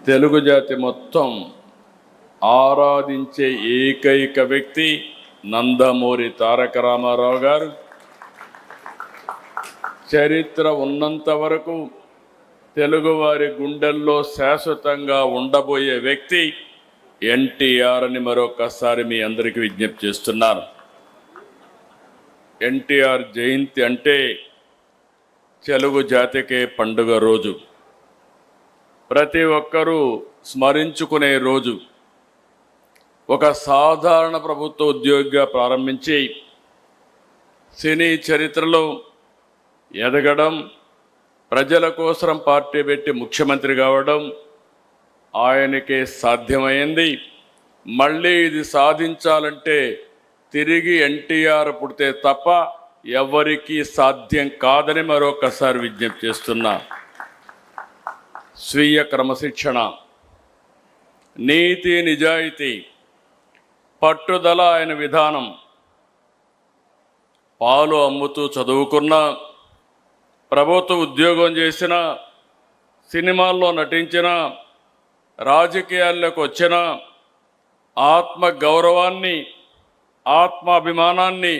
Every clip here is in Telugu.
తెలుగు జాతి మొత్తం ఆరాధించే ఏకైక వ్యక్తి నందమూరి తారక రామారావు గారు. చరిత్ర ఉన్నంత వరకు తెలుగువారి గుండెల్లో శాశ్వతంగా ఉండబోయే వ్యక్తి ఎన్టీఆర్ అని మరొకసారి మీ అందరికీ విజ్ఞప్తి చేస్తున్నాను. ఎన్టీఆర్ జయంతి అంటే తెలుగు జాతికే పండుగ రోజు, ప్రతి ఒక్కరూ స్మరించుకునే రోజు. ఒక సాధారణ ప్రభుత్వ ఉద్యోగిగా ప్రారంభించి సినీ చరిత్రలో ఎదగడం, ప్రజల కోసం పార్టీ పెట్టి ముఖ్యమంత్రి కావడం ఆయనకే సాధ్యమైంది. మళ్ళీ ఇది సాధించాలంటే తిరిగి ఎన్టీఆర్ పుడితే తప్ప ఎవరికీ సాధ్యం కాదని మరొకసారి విజ్ఞప్తి చేస్తున్నా. స్వీయ క్రమశిక్షణ, నీతి, నిజాయితీ, పట్టుదల ఆయన విధానం. పాలు అమ్ముతూ చదువుకున్న, ప్రభుత్వ ఉద్యోగం చేసిన, సినిమాల్లో నటించిన, రాజకీయాల్లోకి వచ్చిన ఆత్మ గౌరవాన్ని, ఆత్మాభిమానాన్ని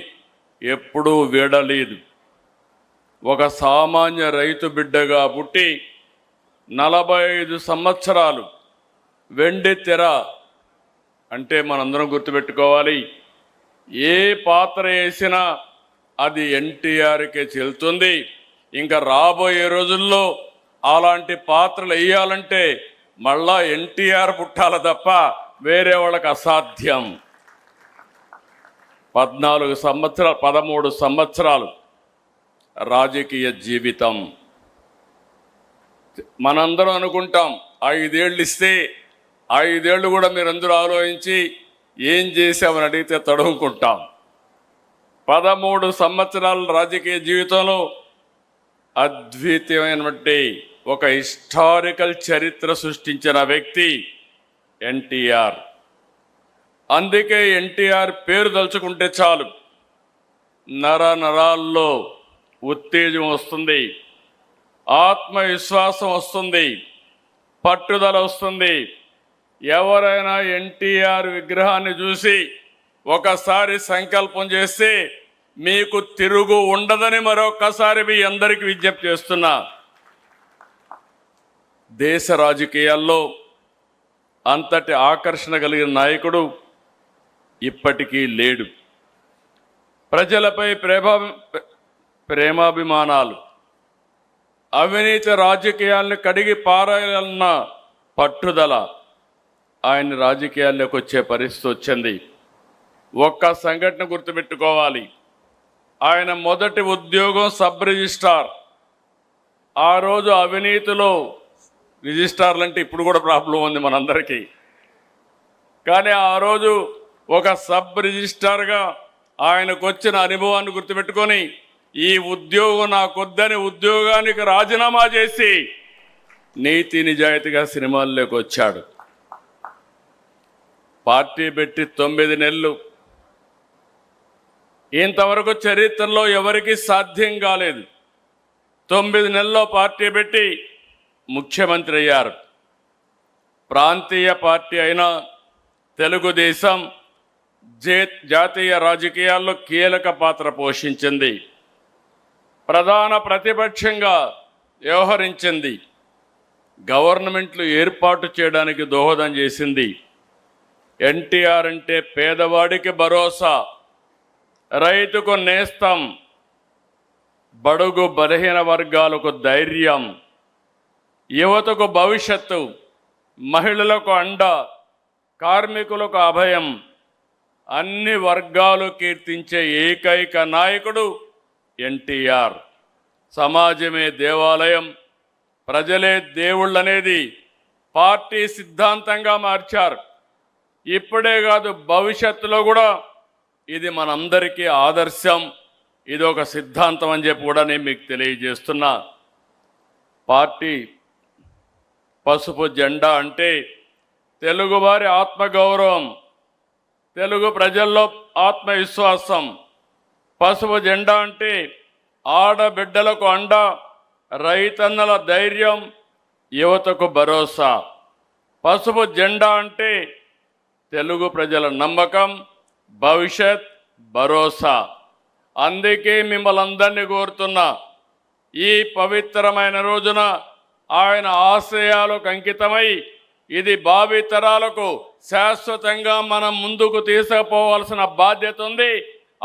ఎప్పుడూ వీడలేదు. ఒక సామాన్య రైతు బిడ్డగా పుట్టి 45 సంవత్సరాలు వెండి తెర అంటే మనందరం గుర్తుపెట్టుకోవాలి, ఏ పాత్ర వేసినా అది ఎన్టీఆర్కే చెల్లుతుంది. ఇంకా రాబోయే రోజుల్లో అలాంటి పాత్రలు వేయాలంటే మళ్ళా ఎన్టీఆర్ పుట్టాల తప్ప వేరే వాళ్ళకి అసాధ్యం. 13 సంవత్సరాలు రాజకీయ జీవితం. మనందరం అనుకుంటాం 5 ఏళ్ళు ఇస్తే 5 ఏళ్ళు కూడా మీరందరూ ఆలోచించి ఏం చేశామని అడిగితే తడుముకుంటాం. 13 సంవత్సరాల రాజకీయ జీవితంలో అద్వితీయమైనటువంటి ఒక హిస్టారికల్ చరిత్ర సృష్టించిన వ్యక్తి ఎన్టీఆర్. అందుకే ఎన్టీఆర్ పేరు తలుచుకుంటే చాలు నరాల్లో ఉత్తేజం వస్తుంది, ఆత్మవిశ్వాసం వస్తుంది, పట్టుదల వస్తుంది. ఎవరైనా ఎన్టీఆర్ విగ్రహాన్ని చూసి ఒకసారి సంకల్పం చేస్తే మీకు తిరుగు ఉండదని మరొకసారి మీ అందరికీ విజ్ఞప్తి చేస్తున్నా. దేశ రాజకీయాల్లో అంతటి ఆకర్షణ కలిగిన నాయకుడు ఇప్పటికీ లేడు. ప్రజలపై ప్రేమాభిమానాలు, అవినీతి రాజకీయాలను కడిగి పారాయాలన్న పట్టుదల ఆయన రాజకీయాల్లోకి వచ్చే పరిస్థితి వచ్చింది. ఒక్క సంఘటన గుర్తుపెట్టుకోవాలి. ఆయన మొదటి ఉద్యోగం సబ్ రిజిస్ట్రార్. ఆ రోజు అవినీతిలో రిజిస్ట్రార్లు అంటే ఇప్పుడు కూడా ప్రాబ్లం ఉంది మనందరికీ, కానీ ఆ రోజు ఒక సబ్ రిజిస్ట్రార్గా ఆయనకు వచ్చిన అనుభవాన్ని గుర్తుపెట్టుకొని ఈ ఉద్యోగం నాకొద్దని ఉద్యోగానికి రాజీనామా చేసి నీతి నిజాయితీగా సినిమాల్లోకి వచ్చాడు. పార్టీ పెట్టి 9 నెలలు. ఇంతవరకు చరిత్రలో ఎవరికి సాధ్యం కాలేదు. 9 నెలల్లో పార్టీ పెట్టి ముఖ్యమంత్రి అయ్యారు. ప్రాంతీయ పార్టీ అయిన తెలుగుదేశం జాతీయ రాజకీయాల్లో కీలక పాత్ర పోషించింది, ప్రధాన ప్రతిపక్షంగా వ్యవహరించింది, గవర్నమెంట్లు ఏర్పాటు చేయడానికి దోహదం చేసింది. ఎన్టీఆర్ అంటే పేదవాడికి భరోసా, రైతుకు నేస్తం, బడుగు బలహీన వర్గాలకు ధైర్యం, యువతకు భవిష్యత్తు, మహిళలకు అండ, కార్మికులకు అభయం, అన్ని వర్గాలు కీర్తించే ఏకైక నాయకుడు ఎన్టీఆర్. సమాజమే దేవాలయం, ప్రజలే దేవుళ్ళనేది పార్టీ సిద్ధాంతంగా మార్చారు. ఇప్పుడే కాదు, భవిష్యత్తులో కూడా ఇది మనందరికీ ఆదర్శం, ఇది ఒక సిద్ధాంతం అని చెప్పి కూడా నేను మీకు తెలియజేస్తున్నా. పార్టీ పసుపు జెండా అంటే తెలుగువారి ఆత్మగౌరవం, తెలుగు ప్రజల్లో ఆత్మవిశ్వాసం. పసుపు జెండా అంటే ఆడబిడ్డలకు అండ, రైతన్నల ధైర్యం, యువతకు భరోసా. పసుపు జెండా అంటే తెలుగు ప్రజల నమ్మకం, భవిష్యత్, భరోసా. అందుకే మిమ్మల్ని అందరినీ కోరుతున్నా, ఈ పవిత్రమైన రోజున ఆయన ఆశయాలకు అంకితమై ఇది భావితరాలకు శాశ్వతంగా మనం ముందుకు తీసుకుపోవాల్సిన బాధ్యత ఉంది.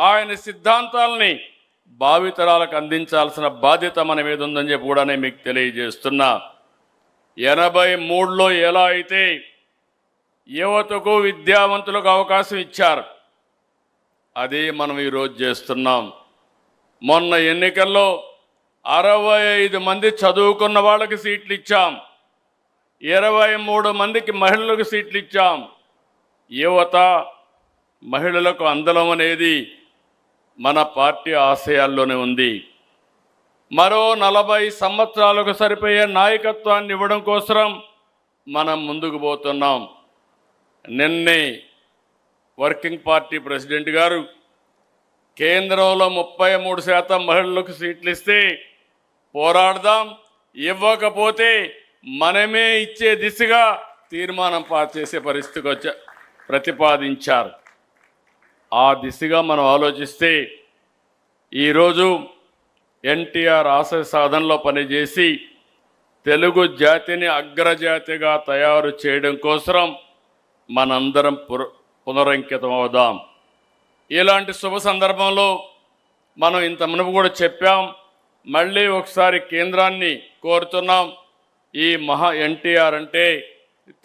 ఆయన సిద్ధాంతాలని భావితరాలకు అందించాల్సిన బాధ్యత మన మీద ఉందని చెప్పి కూడా నేను మీకు తెలియజేస్తున్నా. 83లో ఎలా అయితే యువతకు విద్యావంతులకు అవకాశం ఇచ్చారు, అదే మనం ఈరోజు చేస్తున్నాం. మొన్న ఎన్నికల్లో 65 మంది చదువుకున్న వాళ్ళకి సీట్లు ఇచ్చాం, 23 మందికి మహిళలకు సీట్లు ఇచ్చాం. యువత, మహిళలకు అందలం అనేది మన పార్టీ ఆశయాల్లోనే ఉంది. మరో 40 సంవత్సరాలకు సరిపోయే నాయకత్వాన్ని ఇవ్వడం కోసం మనం ముందుకు పోతున్నాం. నిన్నే వర్కింగ్ పార్టీ ప్రెసిడెంట్ గారు కేంద్రంలో 33% మహిళలకు సీట్లు ఇస్తే పోరాడదాం, ఇవ్వకపోతే మనమే ఇచ్చే దిశగా తీర్మానం పాస్ చేసే పరిస్థితికి ప్రతిపాదించారు. ఆ దిశగా మనం ఆలోచిస్తే ఈరోజు ఎన్టీఆర్ ఆశయ సాధనలో పనిచేసి తెలుగు జాతిని అగ్రజాతిగా తయారు చేయడం కోసం మనందరం పునరంకితం అవుదాం. ఇలాంటి శుభ సందర్భంలో మనం ఇంత మునుపు కూడా చెప్పాం, మళ్ళీ ఒకసారి కేంద్రాన్ని కోరుతున్నాం. ఈ ఎన్టీఆర్ అంటే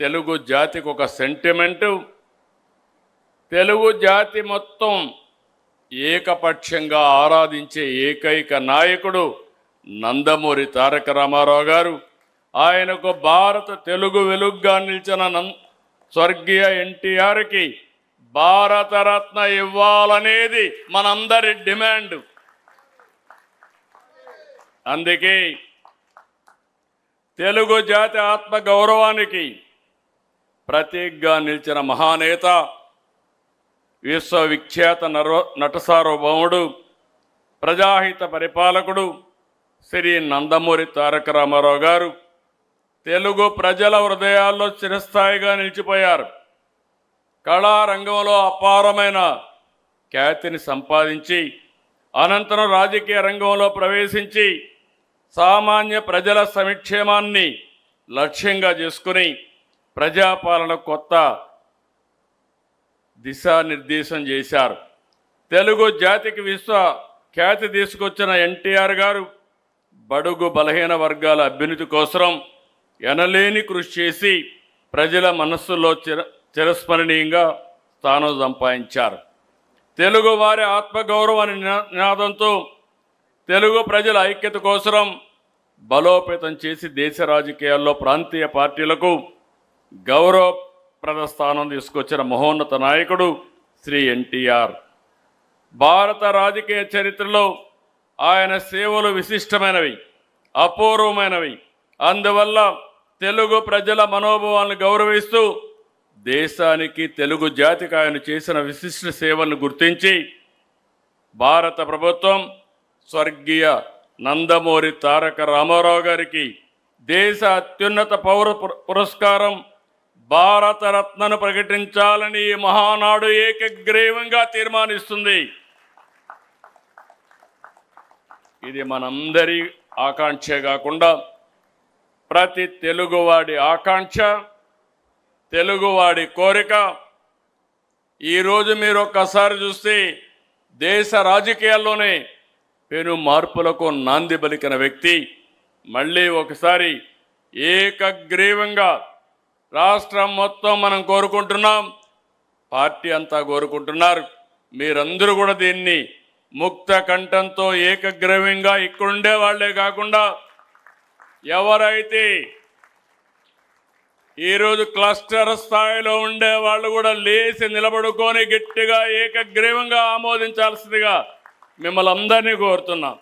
తెలుగు జాతికి ఒక సెంటిమెంటు. తెలుగు జాతి మొత్తం ఏకపక్షంగా ఆరాధించే ఏకైక నాయకుడు నందమూరి తారక రామారావు గారు. ఆయనకు భారత తెలుగు వెలుగుగా నిలిచిన స్వర్గీయ ఎన్టీఆర్కి భారతరత్న ఇవ్వాలనేది మనందరి డిమాండ్. అందుకే తెలుగు జాతి ఆత్మ గౌరవానికి ప్రతీకగా నిలిచిన మహానేత, విశ్వవిఖ్యాత నట సార్వభౌముడు, ప్రజాహిత పరిపాలకుడు శ్రీ నందమూరి తారక రామారావు గారు తెలుగు ప్రజల హృదయాల్లో చిరస్థాయిగా నిలిచిపోయారు. కళారంగంలో అపారమైన ఖ్యాతిని సంపాదించి అనంతరం రాజకీయ రంగంలో ప్రవేశించి సామాన్య ప్రజల సంక్షేమాన్ని లక్ష్యంగా చేసుకుని ప్రజాపాలన కొత్త దిశానిర్దేశం చేశారు. తెలుగు జాతికి విశ్వ ఖ్యాతి తీసుకొచ్చిన ఎన్టీఆర్ గారు బడుగు బలహీన వర్గాల అభ్యున్నతి కోసం ఎనలేని కృషి చేసి ప్రజల మనస్సులో చిరస్మరణీయంగా స్థానం సంపాదించారు. తెలుగు వారి ఆత్మగౌరవ నినాదంతో తెలుగు ప్రజల ఐక్యత కోసం బలోపేతం చేసి దేశ రాజకీయాల్లో ప్రాంతీయ పార్టీలకు గౌరవప్రద స్థానం తీసుకొచ్చిన మహోన్నత నాయకుడు శ్రీ ఎన్టీఆర్. భారత రాజకీయ చరిత్రలో ఆయన సేవలు విశిష్టమైనవి, అపూర్వమైనవి. అందువల్ల తెలుగు ప్రజల మనోభావాలను గౌరవిస్తూ దేశానికి, తెలుగు జాతికి ఆయన చేసిన విశిష్ట సేవలను గుర్తించి భారత ప్రభుత్వం స్వర్గీయ నందమూరి తారక రామారావు గారికి దేశ అత్యున్నత పౌర పురస్కారం భారతరత్నను ప్రకటించాలని ఈ మహానాడు ఏకగ్రీవంగా తీర్మానిస్తుంది. ఇది మనందరి ఆకాంక్ష కాకుండా ప్రతి తెలుగువాడి ఆకాంక్ష, తెలుగువాడి కోరిక. ఈరోజు మీరు ఒక్కసారి చూస్తే దేశ రాజకీయాల్లోనే పెను మార్పులకు నాంది పలికిన వ్యక్తి మళ్ళీ ఒకసారి ఏకగ్రీవంగా రాష్ట్రం మొత్తం మనం కోరుకుంటున్నాం, పార్టీ అంతా కోరుకుంటున్నారు. మీరందరూ కూడా దీన్ని ముక్త కంఠంతో ఏకగ్రీవంగా ఇక్కడుండే వాళ్లే కాకుండా ఎవరైతే ఈరోజు క్లస్టర్ స్థాయిలో ఉండే వాళ్ళు కూడా లేచి నిలబడుకొని గట్టిగా ఏకగ్రీవంగా ఆమోదించాల్సిందిగా మిమ్మల్ని అందరినీ కోరుతున్నాం.